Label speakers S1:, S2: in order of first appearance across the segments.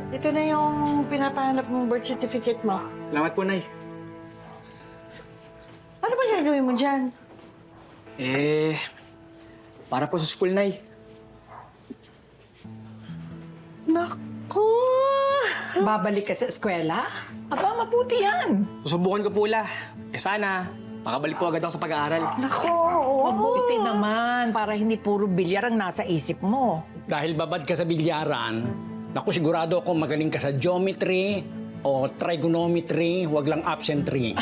S1: Ito na yung pinapahanap mong birth certificate mo.
S2: Salamat po, Nay.
S1: Ano ba gagawin mo dyan?
S2: Para po sa school, Nay.
S1: Naku!
S3: Babalik ka sa eskwela? Aba, mabuti yan.
S2: Susubukan ko po la. Sana, makabalik po agad ako sa pag-aaral.
S1: Naku! Oo.
S3: Mabuti naman para hindi puro bilyar ang nasa isip mo.
S4: Dahil babad ka sa bilyaran, naku sigurado ako magaling ka sa geometry o trigonometry, wag lang absentry.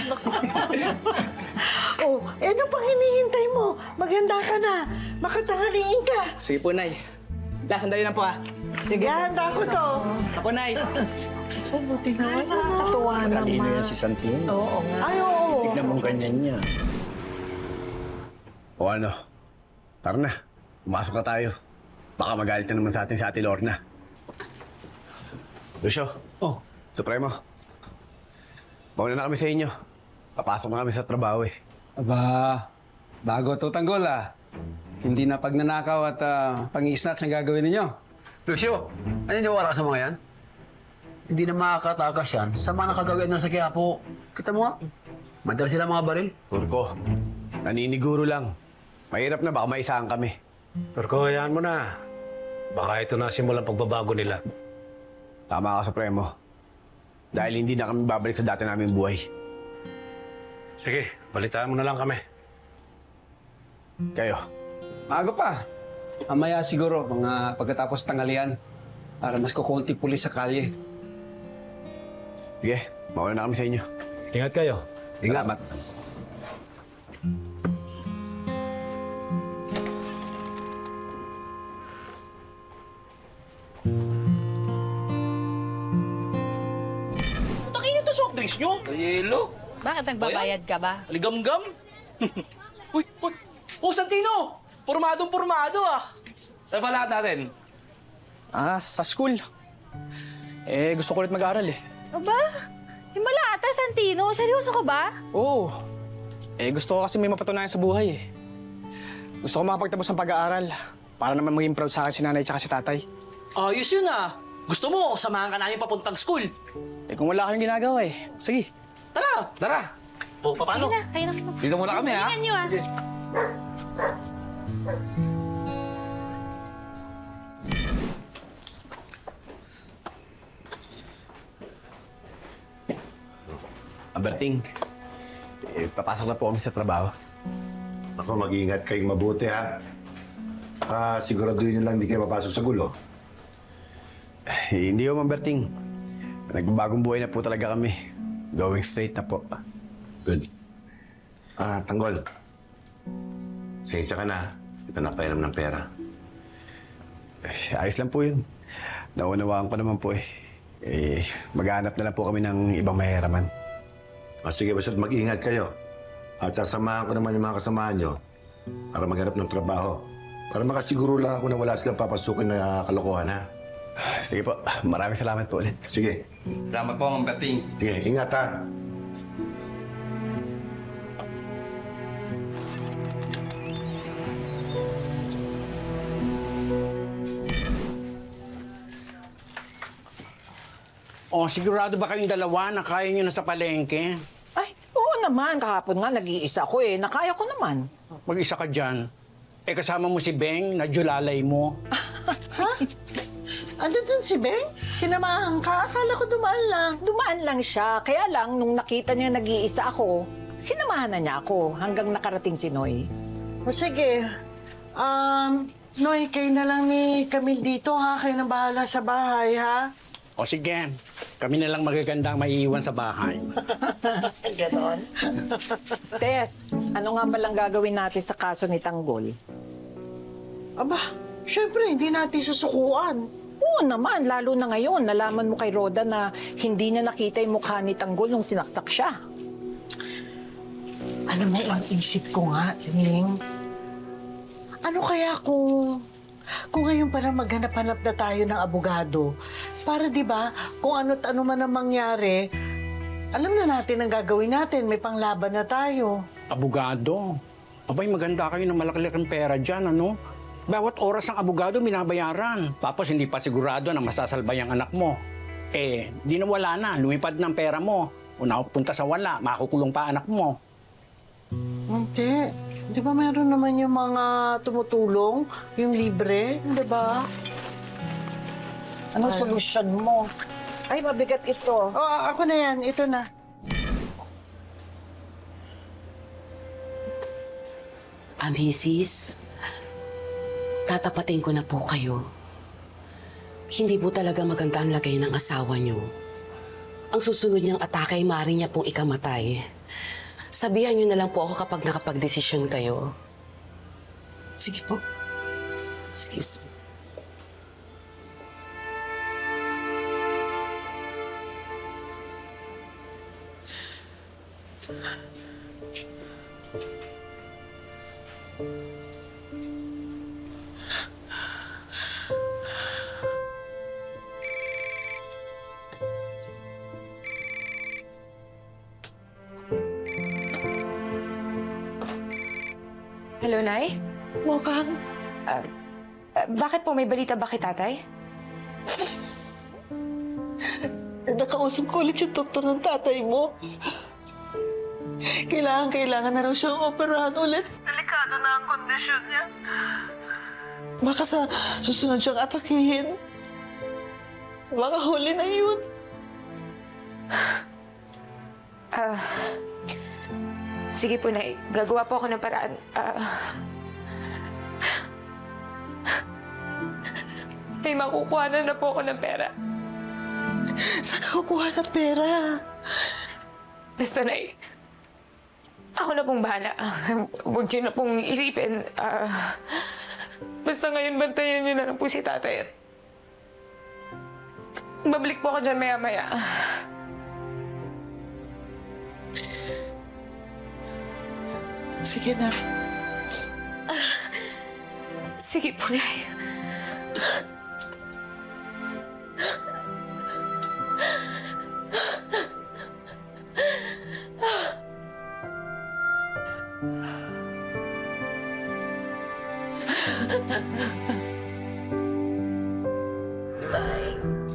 S1: Ano pang hinihintay mo? Maganda ka na. Makatangaliin ka.
S2: Sige po, Nay. La, sandali lang po, ha.
S1: Sige, handa ko to.
S2: Ako, Nay.
S1: Buti naman. Nakakatuwa
S4: Kanina
S1: naman.
S4: yan si Santino.
S3: Oo nga.
S1: Ay, oo.
S4: Tignan mong ganyan niya.
S5: O ano? Tara na. Pumasok na tayo. Baka magalit na naman sa atin si Ate Lorna. Lucio.
S4: Oh.
S5: Supremo. Mauna na kami sa inyo. Papasok na kami sa trabaho eh.
S6: Aba, bago to tanggol Hindi na pagnanakaw at pang-i-snatch ang gagawin ninyo.
S7: Lucio, naniniwala ka sa mga yan? Hindi na makakatakas yan sa mga nakagawin na sa Quiapo. Kita mo nga, madala sila mga baril.
S5: Turko, naniniguro lang. Mahirap na, baka maisahan kami.
S8: Turko, hayaan mo na. Baka ito na simulang pagbabago nila.
S5: Tama ka, Supremo. Dahil hindi na kami babalik sa dati naming buhay.
S8: Sige, balitaan mo na lang kami.
S5: Kayo.
S6: Maaga pa. Mamaya siguro, mga pagkatapos tanghalian. Para mas kukunti pulis sa kalye.
S5: Sige, mauna na kami sa inyo.
S8: Ingat kayo.
S5: Salamat.
S2: Takin ito soft drinks nyo. Yelo.
S3: Bakit nagbabayad ka ba?
S2: Aligam-gam. Uy, uy. Oh, Santino! Pormadong-pormado, ah. Saan ba lahat natin? Sa school. Gusto ko ulit mag-aaral, eh.
S9: Aba, himala ata, Santino. Seryoso ka ba?
S2: Oo. Gusto ko kasi may mapatunayan sa buhay, eh. Gusto ko makapagtapos ng pag-aaral para naman maging proud sa akin si nanay at si tatay.
S10: Ayos yun ah. Gusto mo, samahan ka namin papuntang school.
S2: Kung wala kayong ginagawa, eh. Sige.
S10: Tara!
S2: Tara.
S10: O, paano?
S9: Sige na, kayo na.
S2: Dito muna kami, ha?
S9: Tingnan nyo ah.
S5: Amberting, papasok na po kami sa trabaho.
S11: Ako, mag-iingat kayong mabuti, ha? Saka siguraduhin nyo lang hindi kayo papasok sa gulo.
S5: Hindi ho, Amberting. Nagbabagong buhay na po talaga kami. Going straight na po.
S11: Good. Tanggol. Sensya ka na. Ito na pairam ng pera.
S5: Ayos lang po yun. Naunawaan ko naman po eh. Maghanap na lang po kami ng ibang mahiraman.
S11: Sige, basta't mag-iingat kayo. At sasamahan ko naman yung mga kasamahan nyo para maghanap ng trabaho. Para makasiguro lang ako na wala silang papasukin na kalokohan, ha?
S5: Sige po. Maraming salamat po ulit.
S11: Sige.
S4: Salamat po, Mang Berting.
S11: Sige, ingat, ha?
S4: O, sigurado ba kayong dalawa na kaya nyo na sa palengke?
S3: Ay, oo naman. Kahapon nga nag-iisa ko eh. Nakaya ko naman.
S4: Mag-isa ka dyan. Kasama mo si Beng na julalay mo.
S1: Ano dun si Beng? Sinamahan ka? Akala ko dumaan lang.
S3: Dumaan lang siya. Kaya lang, nung nakita niya nag-iisa ako, sinamahan na niya ako hanggang nakarating si Noy.
S1: O sige. Noy, kayo na lang ni Camille dito, ha? Kayo na bahala sa bahay, ha?
S4: O sige, kami na lang magagandang maiiwan sa bahay.
S1: Ganon.
S3: Tess, ano nga palang gagawin natin sa kaso ni Tanggol?
S1: Aba, syempre, hindi natin susukuan.
S3: Oo naman, lalo na ngayon. Nalaman mo kay Roda na hindi niya nakita yung mukha ni Tanggol nung sinaksak siya.
S1: Alam mo, ang isip ko nga, Ning, ano kaya kung ngayon pa lang maghanap-hanap na tayo ng abogado, para di ba kung ano't ano man ang mangyari, alam na natin ang gagawin natin, may panglaban na tayo.
S4: Abogado. Abay, maganda kayo ng malaki-laking pera dyan, ano? Bawat oras ng abogado binabayaran. Tapos hindi pa sigurado na masasalbay ang anak mo. Eh, di na wala na. Lumipad ng pera mo. O napunta sa wala, makukulong pa anak mo.
S1: Hindi. Di ba meron naman yung mga tumutulong? Yung libre? Di ba?
S3: Anong solusyon mo? Ay, mabigat ito.
S1: Oh, ako na yan. Ito na.
S12: Mrs., tatapatin ko na po kayo. Hindi po talaga maganda ang lagay ng asawa niyo. Ang susunod niyang atake ay maaari niya pong ikamatay. Sabihan niyo na lang po ako kapag nakapag-desisyon kayo. Sige po. Excuse me.
S9: Hello, Nay?
S1: Mukhang
S9: Bakit po? May balita ba kay tatay?
S1: nakausap ko ulit yung doktor ng tatay mo. Kailangan na raw siyang operahan ulit. Delikado na ang kondisyon niya. Baka sa susunod siyang atakihin. Baka huli na yun.
S9: Sige po, Nay. Gagawa po ako ng paraan. May makukuha na po ako ng pera.
S1: Saan ka kukuha ng pera?
S9: Basta, Nay. Ako na pong bahala. Huwag niyo na pong isipin. Basta ngayon, bantayan niyo na lang po si tatay. Babalik po ako dyan maya-maya.
S1: Sige na.
S9: Sige po, Nay.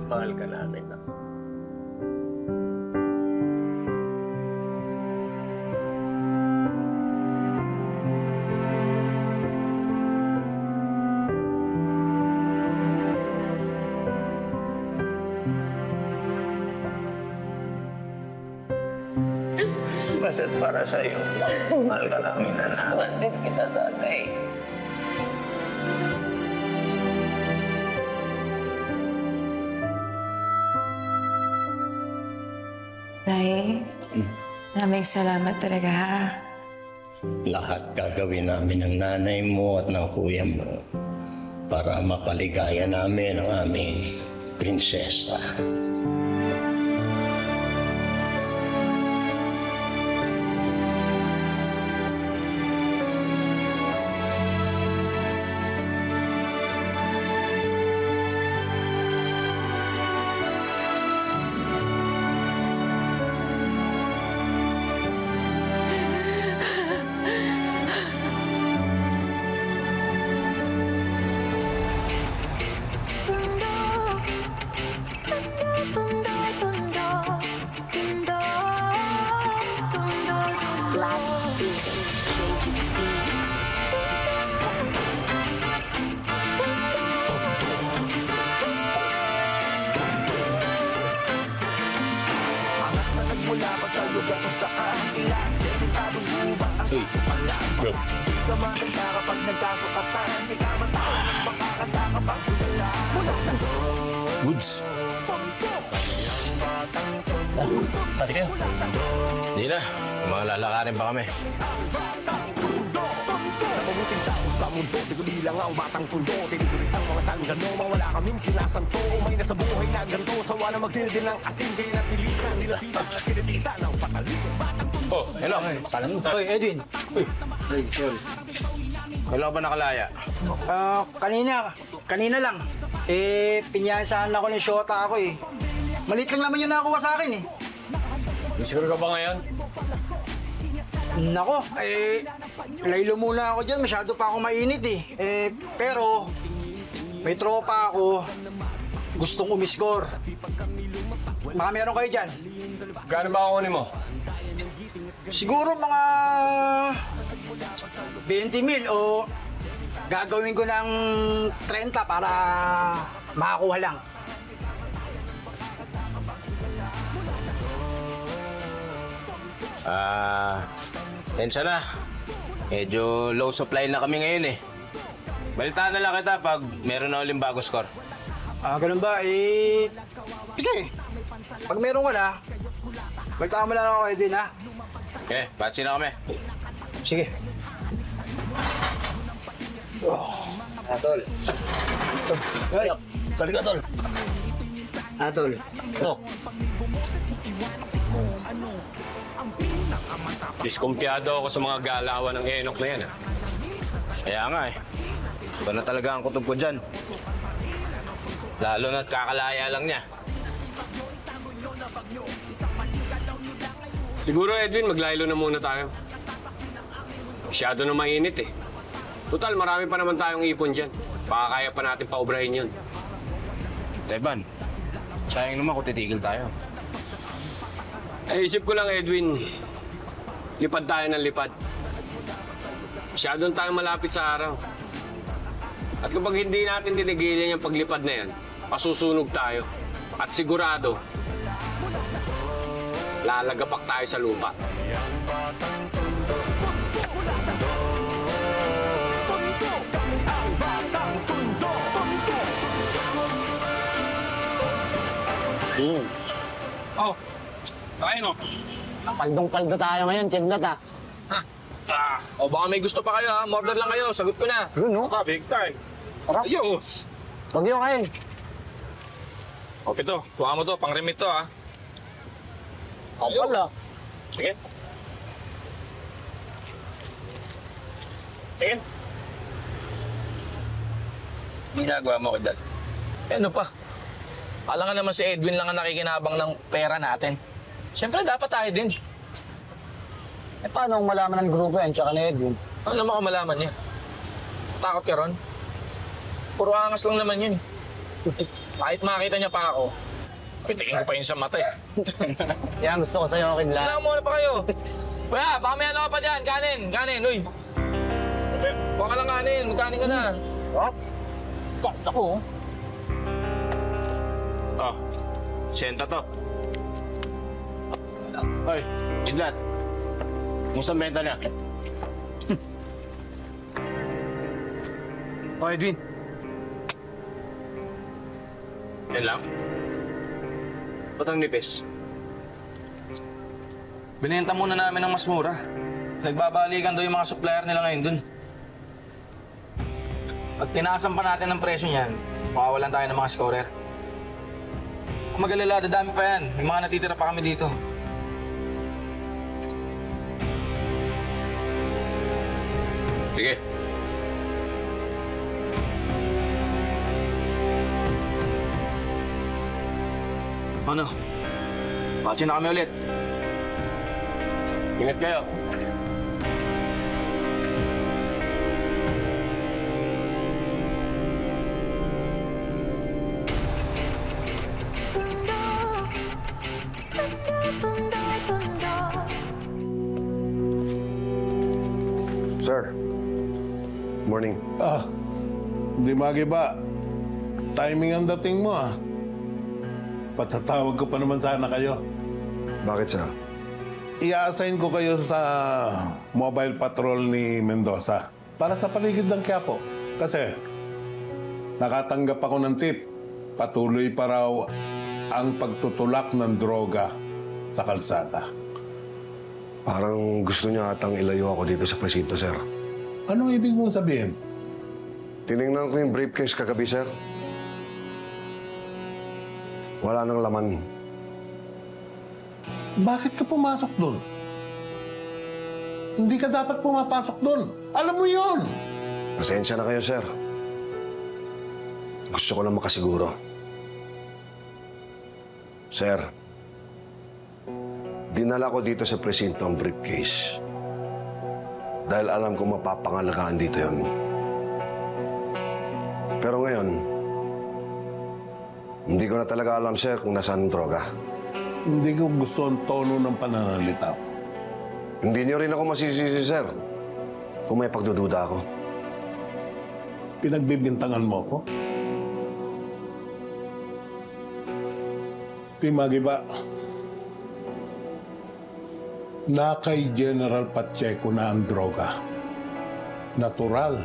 S8: Mahal ka namin na. Basta't para sa'yo, mahal ka namin na.
S9: Bandit kita, tatay. Tay, maraming salamat talaga, ha?
S8: Lahat gagawin namin ng nanay mo at ng kuya mo para mapaligaya namin ang aming prinsesa. Hey, bro. Goods.
S10: Sali kayo.
S8: Hindi na. Mga lalakarin pa kami.
S13: Sa mabuting tao sa mundo, di ko bilang ang batang pundo. Tinidurit ang mga sanggano, mawala kaming sinasanto. Umay na sa buhay na ganito, sawa na magdildil ng asin. Kaya napilitan, nilapitan at kinitita ng patalim.
S8: Oh, hello.
S4: Salam mo.
S6: Hoy, Edwin.
S8: Kailan ka ba nakalaya?
S6: Kanina lang. Pinyasahan ako ni Shota ako eh. Malit lang naman yun nakakuha sa akin eh.
S8: Siguro ka ba ngayon?
S6: Nako,
S14: laylo muna ako dyan. Masyado pa ako mainit eh. Pero, may tropa ako. Gustong umiskor. Baka meron kayo dyan.
S7: Gaano ba kukunin mo?
S14: Siguro mga 20 mil o gagawin ko ng 30 para makakuha lang.
S15: Tensya na. Medyo low supply na kami ngayon eh. Balitaan na lang kita pag meron na uling bago score.
S14: Ganun ba? Sige. Pag meron ko na, balitaan mo lang ako, Edwin, ha?
S15: Okay, batsi na kami.
S14: Sige. Atol. Hey,
S7: Sali ka, Tol.
S14: Atol.
S7: Ano? Diskumpiyado ako sa mga galawan ng Enok na yan, ah.
S15: Kaya nga eh. Ito na talaga ang kutob ko dyan. Lalo na't kakalaya lang niya.
S7: Siguro, Edwin, maglaylo na muna tayo. Masyado na mainit eh. Total, marami pa naman tayong ipon dyan. Baka kaya pa natin paubrahin yun.
S15: Teban, sayang naman kung titigil tayo.
S7: Isip ko lang, Edwin, lipad tayo ng lipad. Masyadong tayo malapit sa araw. At kapag hindi natin tinigilan yung paglipad na yan, pasusunog tayo. At sigurado, lalagapak tayo sa lupa.
S10: Oh, kain o.
S14: Paldong-paldo tayo ngayon, Chindat, ha?
S2: O baka may gusto pa kayo ha. Order lang kayo. Sagot ko na.
S14: Yun, no?
S10: Big time.
S2: Ayos.
S14: Huwag yung kain.
S2: Okay to. Tuwa mo to. Pang-remit to ha.
S14: Wala.
S2: Sige. Tingin.
S10: Ginagawa mo ko dyan.
S2: Ano pa? Kala nga naman si Edwin lang ang nakikinabang ng pera natin. Siyempre dapat tayo din.
S14: Paano kung malaman ng grupo yan, tsaka ni Edwin?
S2: Ano naman kung malaman niya? Takot ka ron? Puro angas lang naman yun. Kahit makita niya pa ako, pitingin ko pa yun sa mata eh.
S14: Yan, gusto ko sa'yo, okay lang.
S2: Sila muna pa kayo. Kuya, baka may ano ka pa dyan. Kanin, kanin, uy. Kuha ka lang kanin, magkanin ka na.
S14: Kahit ako,
S15: Oh, senta to. Hoy, Idlat. Kumusta ang benta niya?
S14: O, Edwin.
S15: Yan lang? Ba't ang nipis?
S2: Binenta muna namin ng mas mura. Nagbabalikan daw yung mga supplier nila ngayon dun. Pag tinaasan pa natin ang presyo niyan, makawalan tayo ng mga scorer. Kung mag-alala, dadami pa yan. May mga natitira pa kami dito.
S15: Sige.
S2: Ano? Patsi na kami ulit.
S15: Ingat kayo.
S11: Sir. Morning.
S16: Hindi magiba. Timing ang dating mo ah. Patatawag ko pa naman sana kayo.
S11: Bakit, sir?
S16: I-assign ko kayo sa mobile patrol ni Mendoza para sa paligid ng Quiapo. Kasi nakatanggap ako ng tip. Patuloy pa raw ang pagtutulak ng droga sa kalsada.
S11: Parang gusto niya atang ilayo ako dito sa presinto, sir.
S16: Anong ibig mong sabihin?
S11: Tinignan ko yung briefcase kagabi, sir. Wala nang laman.
S16: Bakit ka pumasok doon? Hindi ka dapat pumapasok doon. Alam mo yon.
S11: Pasensya na kayo, sir. Gusto ko lang makasiguro. Sir, dinala ko dito sa presinto ang briefcase.
S17: Dahil alam ko mapapangalagaan dito yon. Pero ngayon, hindi ko na talaga alam, sir, kung nasaan ang droga.
S16: Hindi ko gusto ang tono ng pananalita.
S17: Hindi niyo rin ako masisisi, sir, kung may pagdududa ako.
S16: Pinagbibintangan mo ako? Timagi ba? Na kay General Pacheco na ang droga. Natural.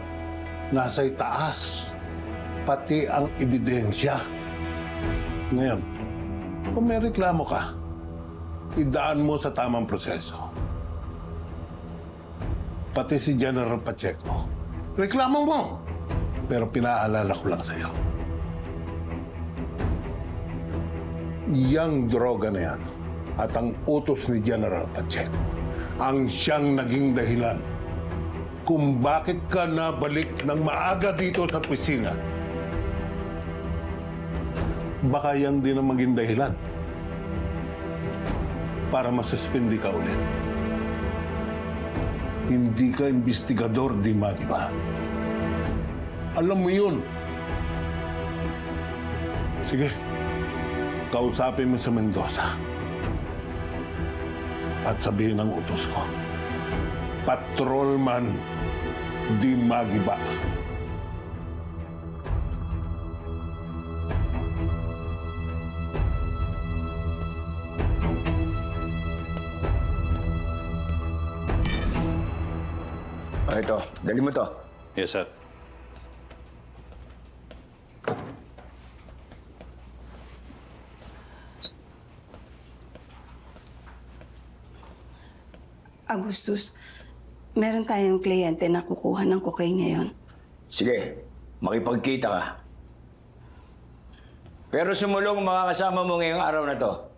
S16: Nasa itaas. Pati ang ebidensya. Ngayon, kung may reklamo ka, idaan mo sa tamang proseso. Pati si General Pacheco. Reklamo mo! Pero pinaalala ko lang sa'yo. Yang droga na yan at ang utos ni General Pacheco ang siyang naging dahilan kung bakit ka nabalik ng maaga dito sa opisina. Baka yan din ang maging dahilan para masuspindi ka ulit. Hindi ka investigador, di ba? Alam mo yun. Sige, kausapin mo sa Mendoza. At sabihin ang utos ko, Patrolman Di Magiba.
S5: Ito, dali mo to.
S4: Yes, sir.
S18: Augustus, meron tayong kliyente na kukuha ng cocaine ngayon.
S19: Sige, makipagkita ka. Pero sumulong ang mga kasama mo ngayong araw na to.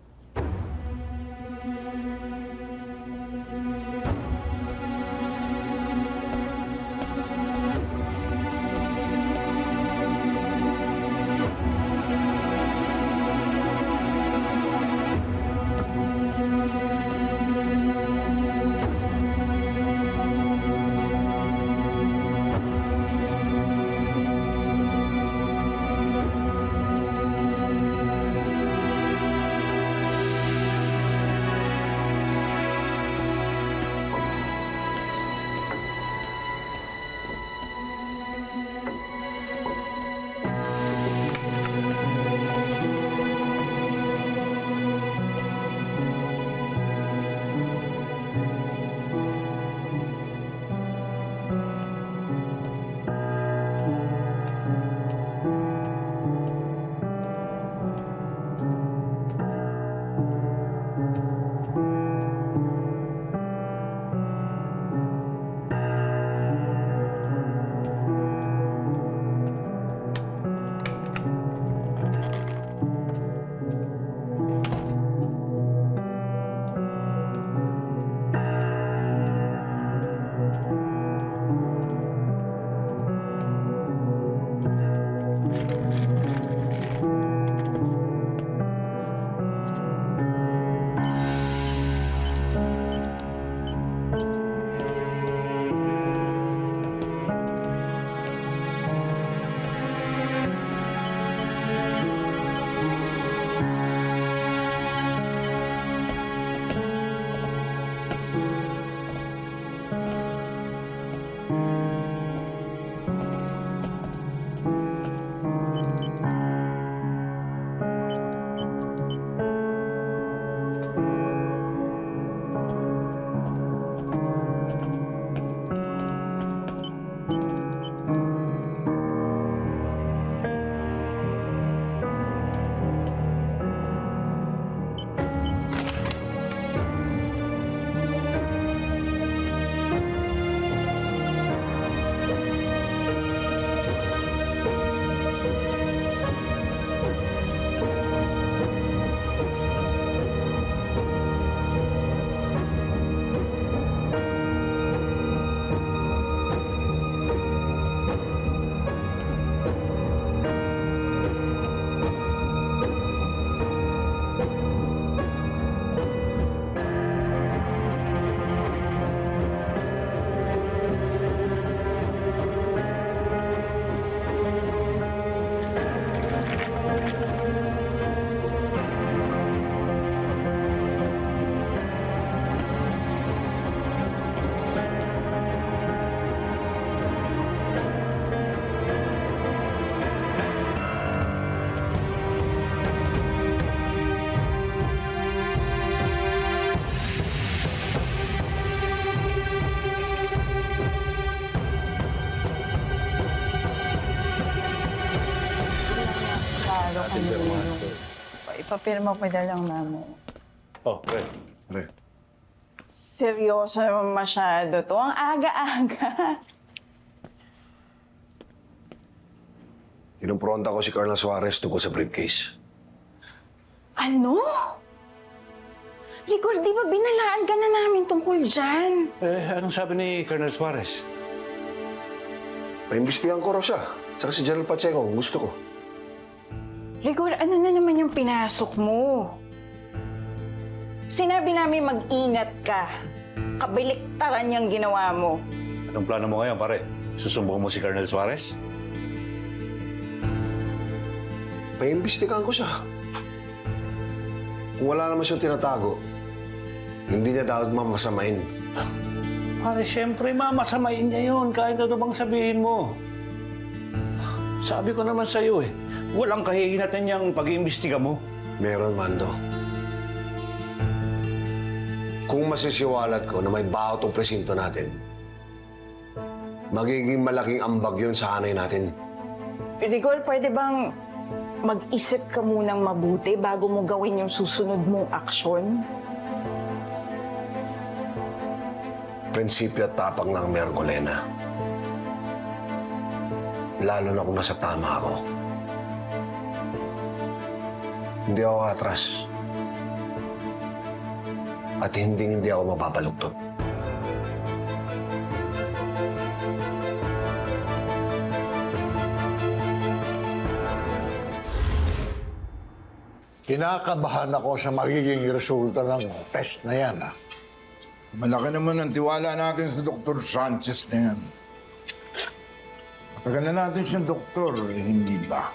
S18: Papirma pa na lang namin.
S17: Oh, pre.
S18: Seryoso naman masyado to. Ang aga-aga.
S17: Kinumpronta ko si Colonel Suarez tungkol sa briefcase.
S18: Ano? Rigor, di ba binalaan ka na namin tungkol dyan?
S17: Anong sabi ni Colonel Suarez? Paimbestigan ko raw siya. Tsaka si General Pacheco, gusto ko.
S18: Rigor, ano na naman yung pinasok mo? Sinabi namin mag-ingat ka. Kabaliktaran yung ginawa mo.
S17: Anong plano mo ngayon, pare? Susumbong mo si Colonel Suarez? Paimbestigan ko siya. Kung wala naman siyang tinatago, hindi niya dapat mamasamain.
S4: Pare, siyempre mamasamain niya yun. Kahit ano bang sabihin mo. Sabi ko naman sa'yo walang kahihinatan niyang pag-iimbestiga mo.
S17: Meron, Mando. Kung masisiwalat ko na may baho tong presinto natin, magiging malaking ambag yun sa hanay natin.
S18: Rigor, pwede bang mag-isip ka munang mabuti bago mo gawin yung susunod mong aksyon?
S17: Prinsipyo at tapang lang meron ko, Lena. Lalo na kung nasa tama ako. Hindi ako atras. At hindi ako mababaluktot.
S20: Kinakabahan ako sa magiging resulta ng test na yan.
S21: Malaki naman ang tiwala natin sa Dr. Sanchez na yan. Matagal na natin siyang doktor, hindi ba?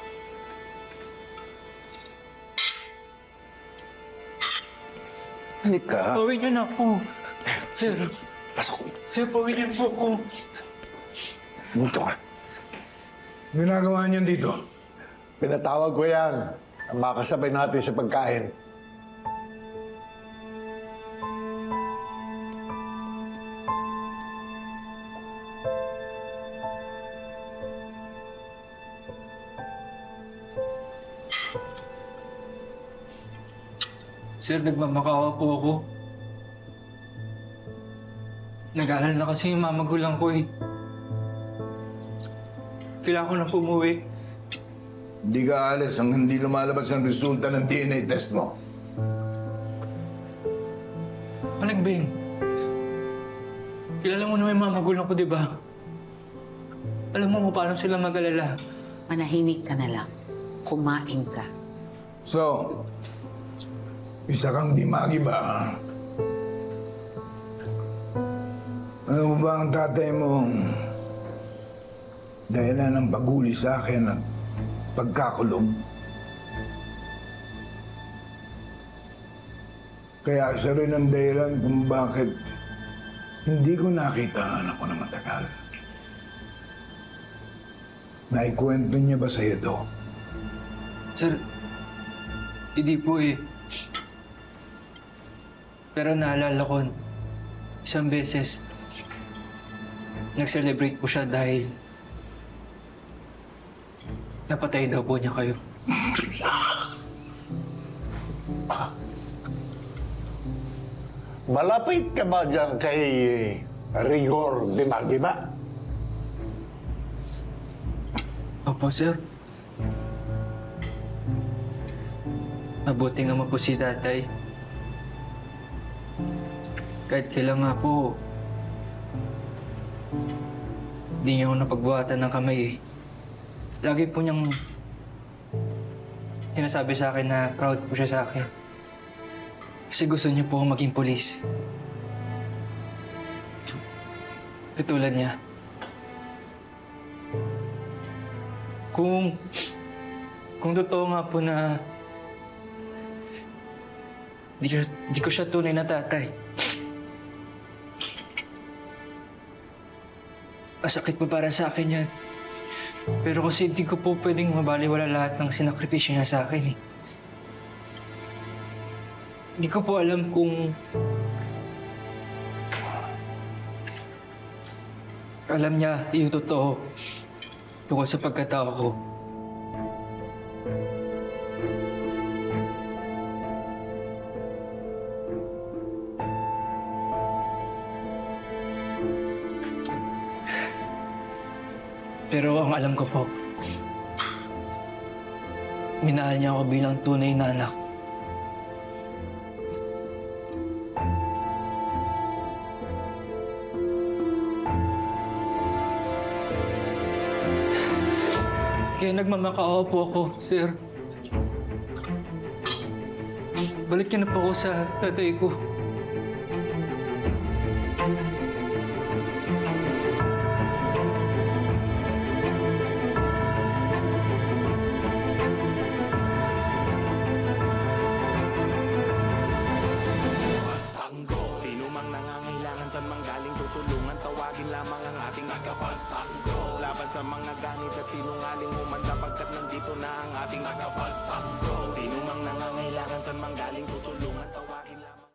S4: Halika.
S10: Pawin niyo na ako. Sir.
S17: Pasok.
S10: Sir, pawin niyo po ako.
S20: Bunto ka. Ginagawa niyan dito. Pinatawag ko yan. Ang makasabay natin sa pagkain.
S10: Sir, nagmamakawa po ako. Nag-aalala na kasi yung mamagulang ko Kailangan ko na pumuwi.
S21: Hindi ka aalis hanggang hindi lumalabas ang resulta ng DNA test mo.
S10: Bing, kilala mo naman yung mamagulang ko, di ba? Alam mo kung paano sila mag-alala.
S12: Manahimik ka na lang. Kumain ka.
S21: So, isa kang dimagi ba? Ano ba ang tatay mo? Dahilan ng paghuli sa akin at pagkakulong. Kaya siya rin ang dahilan kung bakit hindi ko nakita ang anak ko na matagal. Naikwento niya ba sa'yo ito?
S10: Sir, hindi po Pero naalala ko, isang beses, nag-celebrate po siya dahil napatay daw po niya kayo.
S20: Malapit ka ba dyan kay Rigor Dimagi ba?
S10: Opo, sir. Mabuting ama po si tatay. Kahit kailan nga po, di niya ako napagbuhatan ng kamay Lagi po niyang sinasabi sa akin na proud po siya sa akin. Kasi gusto niya po akong maging pulis. Katulad niya. Kung totoo nga po na di ko siya tunay na tatay. Masakit po para sa akin yan. Pero kasi hindi ko po pwedeng mabaliwala lahat ng sinakripisyo niya sa akin Hindi ko po alam kung alam niya yung totoo tungkol sa pagkatao ko. Pero ang alam ko po, minahal niya ako bilang tunay na anak. Kaya nagmamakaawa po ako, sir. Balik niyo na po ako sa tatay ko.
S13: Sino mang nangangailangan saan mang galing tutulungan, tawagin lamang ang ating tagapagtanggol. Laban sa mga ganit at sinungaling umanda pagkat nandito na ang ating tagapagtanggol. Sino mang nangangailangan saan mang galing tutulungan.